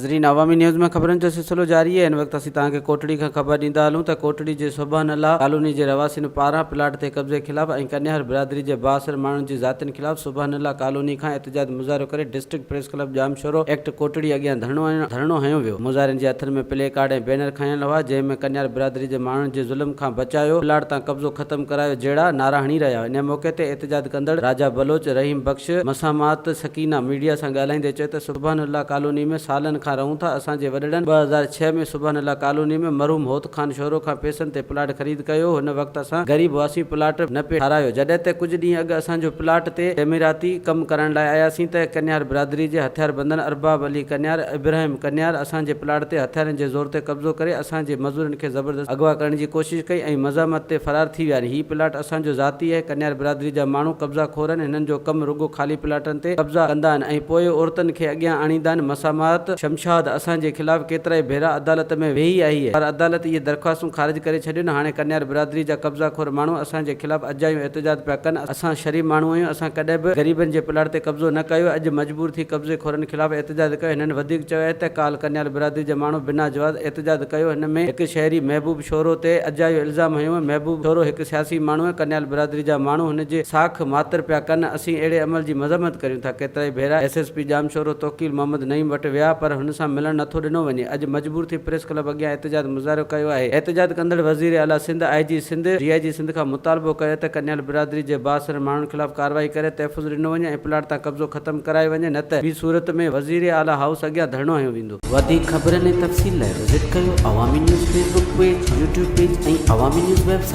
नाज़रीन, अवामी न्यूज़ में ख़बरनि जो सिलसिलो जारी है। इन वक्त असीं तव्हांखे कोटड़ी खां ख़बर ॾींदा हलूं त कोटड़ी जे सुभान अल्लाह कॉलोनी जे रवासियुनि पारां प्लाट ते कब्ज़े ख़िलाफ़ ऐं कन्यार बिरादरी जे बासर माण्हुनि जी ज़ातियुनि ख़िलाफ़ सुभान अल्लाह कॉलोनी खां एहतजाज मुज़ाहिरो करे डिस्ट्रिक्ट प्रेस क्लब जामशोरो एक्ट कोटड़ी अॻियां धरणो हयो वियो। मुज़ाहिरनि जे हथनि में प्ले कार्ड ऐं बैनर खयल हुआ, जंहिंमें कन्यार बिरादरी जे माण्हुनि जे ज़ुल्म खां बचायो, प्लाट तां कब्ज़ो ख़त्म करायो जहिड़ा नारा हणी रहिया। इन मौक़े ते एहतजाज कंदड़ राजा बलोच, रहीम बख्श, मसामात सकीना मीडिया सां ॻाल्हाईंदे चयो त सुभान अल्लाह कॉलोनी में सालनि खां रहूं था। असांजे वॾड़नि 2006 में सुभान अल्लाह कॉलोनी में मरहूम होत खान शोरो खां पैसनि ते प्लाट ख़रीद कयो। हुन वक़्तु असां ग़रीब हुआसीं, प्लाट न पे ठारायो। जॾहिं त कुझु ॾींहं अॻु असांजो प्लाट ते तमीराती कमु करण लाइ आयासीं त कन्यार बिरादरी जे हथियार बंदन अरबाब अली कन्यार, इब्राहिम कन्यार असांजे प्लाट ते हथियारनि जे ज़ोर ते कब्ज़ो करे असांजे मज़दूरनि खे ज़बरदस्त अगवा करण जी कोशिशि कई ऐं मज़ामत ते फ़रार थी विया। हीउ प्लाट असांजो ज़ाती आहे। कन्यार बिरादरी जा माण्हू कब्ज़ा खोरनि, हिननि जो कमु रुगो ख़ाली प्लाटनि ते कब्ज़ा कंदा आहिनि ऐं पोइ औरतुनि खे अॻियां आणींदा आहिनि। मसामात शमशाद असांजे ख़िलाफ़ केतिरा ई भेरा अदालत में वेही आई आहे, पर अदालत इहे दरख़्वास्तूं ख़ारिज करे छॾियूं। हाणे कन्यार बिरादरी जा कब्ज़ा खोर माण्हू असांजे ख़िलाफ़ अजायूं एहतजाज पिया कनि। असां शरीफ़ माण्हू आहियूं, असां कॾहिं बि ग़रीबनि जे प्लाट ते कब्ज़ो न कयो। अॼु मजबूर थी कब्ज़े खोरनि ख़िलाफ़ एहतजाज कयो। हिननि वधीक चयो आहे त काल कन्यार बिरादरी जा माण्हू बिना जवाज़ एहतजाज कयो। हिन में हिकु शहरी महबूब शोरो ते अजायो इल्ज़ाम हयो। महबूब शोरो हिकु सियासी माण्हू आहे। कन्यार बिरादरी जा माण्हू हुनजे साख मातर पिया कनि। असीं अहिड़े अमल जी मज़म्मत करियूं था। केतिरा ई भेरा SSP जामशोरो तोकील मोहम्मद नईम वटि विया, पर हुन सां मिलणु नथो ॾिनो वञे। अॼु मजबूर थी प्रेस क्लब अॻियां एहतजाज मुज़ाहिरो कयो आहे। एहतजाज कंदड़ वज़ीर आला सिंध, IG सिंध, DIG सिंध खां मुतालबो कयो त कन्यार बिरादरी जे बासर माण्हुनि ख़िलाफ़ कार्रवाई करे तहफ़ुज़ ॾिनो वञे ऐं प्लाट तां कब्ज़ो ख़त्म करायो वञे, न त ॿी सूरत में वज़ीर आला हाउस अॻियां धरणो हयो वेंदो। वधीक ख़बरनि ऐं तफ़सील लाइ विज़िट कयो अवामी news Facebook page, YouTube page ऐं अवामी न्यूज़ वेबसाइट।